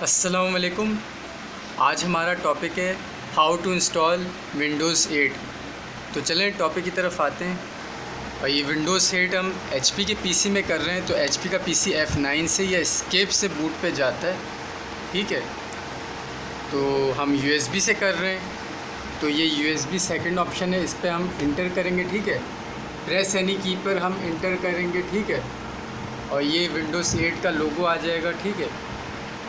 अस्सलाम वालेकुम। आज हमारा टॉपिक है हाउ टू इंस्टॉल विंडोज़ 8। तो चलें टॉपिक की तरफ आते हैं। और ये विंडोज़ 8 हम HP के PC में कर रहे हैं, तो HP का PC F9 से या एस्केप से बूट पे जाता है, ठीक है। तो हम USB से कर रहे हैं, तो ये USB सेकंड ऑप्शन है, इस पर हम इंटर करेंगे, ठीक है। प्रेस एनी की पर हम इंटर करेंगे, ठीक है। और ये विंडोज़ 8 का लोगो आ जाएगा, ठीक है।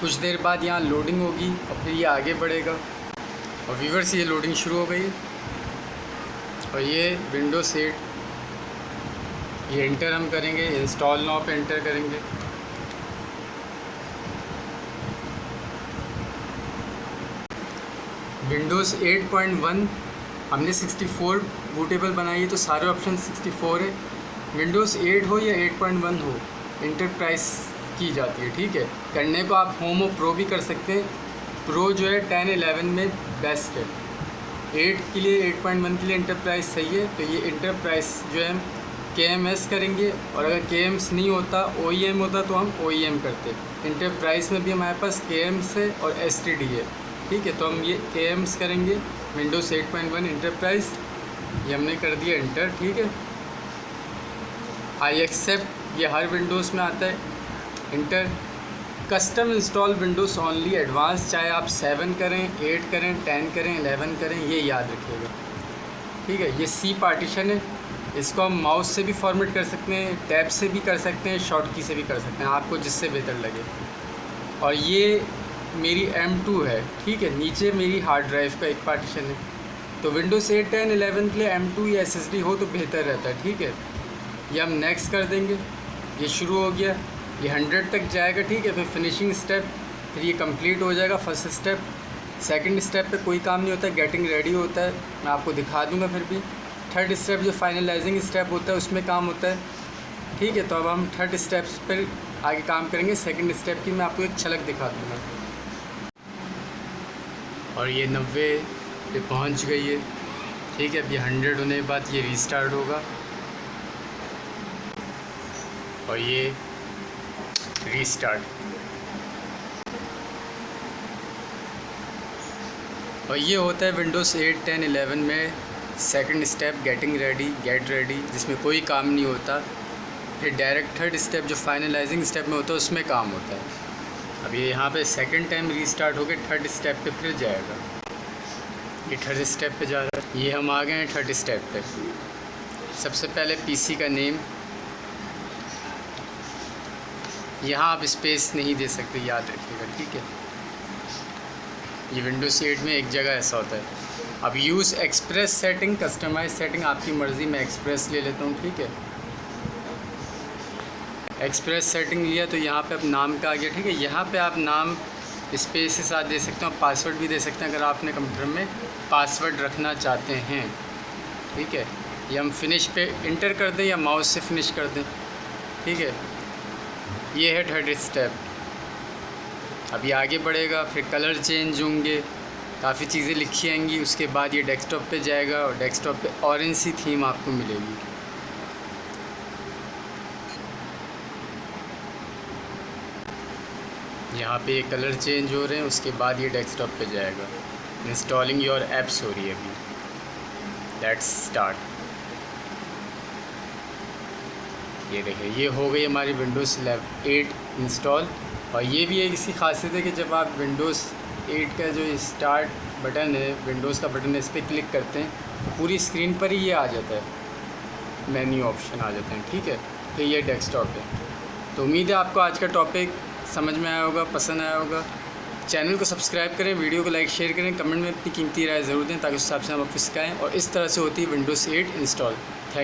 कुछ देर बाद यहाँ लोडिंग होगी और फिर ये आगे बढ़ेगा। और व्यूअर्स ये लोडिंग शुरू हो गई और ये विंडोज़ 8 ये इंटर हम करेंगे, इंस्टॉल नाउ पे इंटर करेंगे। विंडोज़ 8.1 हमने 64 बूटेबल बनाई है, तो सारे ऑप्शन 64 है। विंडोज़ 8 हो या 8.1 हो, इंटरप्राइज की जाती है, ठीक है। करने को आप होम और प्रो भी कर सकते हैं। प्रो जो है 10-11 में बेस्ट है। 8 के लिए 8.1 के लिए इंटरप्राइज सही है। तो ये इंटरप्राइज जो है KMS करेंगे, और अगर KMS नहीं होता OEM होता तो हम OEM करते। इंटरप्राइज में भी हमारे पास KMS है और STD है, ठीक है। तो हम ये KMS करेंगे, विंडोज़ 8.1 इंटरप्राइज, ये हमने कर दिया इंटर, ठीक है। आई एक्सेप्ट, ये हर विंडोज़ में आता है। Inter custom install Windows only advance, चाहे आप 7 करें, 8 करें, 10 करें, 11 करें, ये याद रखिएगा, ठीक है। ये C पार्टीशन है, इसको हम माउस से भी फॉर्मेट कर सकते हैं, टैब से भी कर सकते हैं, शॉर्ट की से भी कर सकते हैं, आपको जिससे बेहतर लगे। और ये मेरी M2 है, ठीक है। नीचे मेरी हार्ड ड्राइव का एक पार्टीशन है। तो विंडोज़ 8, 10, 11 के लिए M2 या SSD हो तो बेहतर रहता है, ठीक है। ये हम नेक्स्ट कर देंगे। ये शुरू हो गया, ये 100 तक जाएगा, ठीक है। फिर फिनिशिंग स्टेप, फिर ये कंप्लीट हो जाएगा फर्स्ट स्टेप। सेकंड स्टेप पे कोई काम नहीं होता, गेटिंग रेडी होता है, मैं आपको दिखा दूंगा फिर भी। थर्ड स्टेप जो फाइनलाइजिंग स्टेप होता है उसमें काम होता है, ठीक है। तो अब हम थर्ड स्टेप्स पर आगे काम करेंगे। सेकंड स्टेप की मैं आपको एक झलक दिखा दूँगा। और ये 90 पे पहुँच गई है, ठीक है। अब ये 100 होने के बाद ये रीस्टार्ट होगा और ये रीस्टार्ट। और ये होता है विंडोज़ 8, 10, 11 में second step, getting ready, get ready, जिसमें कोई काम नहीं होता। फिर डायरेक्ट थर्ड स्टेप जो फाइनलाइजिंग स्टेप में होता है उसमें काम होता है। अब ये यहाँ पे सेकंड टाइम रीस्टार्ट हो गए, थर्ड स्टेप पे फिर जाएगा। ये थर्ड स्टेप पे जा रहा है, ये हम आ गए हैं थर्ड स्टेप पे। सबसे पहले PC का नेम, यहाँ आप स्पेस नहीं दे सकते, याद रखिएगा, ठीक है। ये विंडोज़ 8 में एक जगह ऐसा होता है। अब use express setting, customize setting आपकी मर्ज़ी, मैं एक्सप्रेस ले लेता हूँ, ठीक है। एक्सप्रेस सेटिंग लिया तो यहाँ पे अब नाम का आ गया, ठीक है। यहाँ पे आप नाम स्पेस के साथ दे सकते हो, पासवर्ड भी दे सकते हैं अगर आपने कंप्यूटर में पासवर्ड रखना चाहते हैं, ठीक है। ये हम फिनिश पे इंटर कर दें या माउस से फिनिश कर दें, ठीक है। ये है थर्ड स्टेप। अब ये आगे बढ़ेगा, फिर कलर चेंज होंगे, काफ़ी चीज़ें लिखी आएंगी। उसके बाद ये डेस्कटॉप पे जाएगा और डेस्कटॉप पे ऑरेंज सी थीम आपको मिलेगी। यहाँ पे ये कलर चेंज हो रहे हैं, उसके बाद ये डेस्कटॉप पे जाएगा। इंस्टॉलिंग योर ऐप्स हो रही है अभी। Let's start. ये देखिए, ये हो गई हमारी विंडोज़ 8 इंस्टॉल। और ये भी एक इसकी खासियत है कि जब आप विंडोज़ 8 का जो स्टार्ट बटन है, विंडोज़ का बटन है, इस पर क्लिक करते हैं तो पूरी स्क्रीन पर ही ये आ जाता है, मेन्यू ऑप्शन आ जाते हैं, ठीक है। तो ये डेस्कटॉप है। तो उम्मीद है आपको आज का टॉपिक समझ में आया होगा, पसंद आया होगा। चैनल को सब्सक्राइब करें, वीडियो को लाइक शेयर करें, कमेंट में अपनी कीमती राय ज़रूर दें ताकि उस हिसाब से हम आपको सिखाएँ। और इस तरह से होती है विंडोज़ 8 इंस्टॉल। थैंक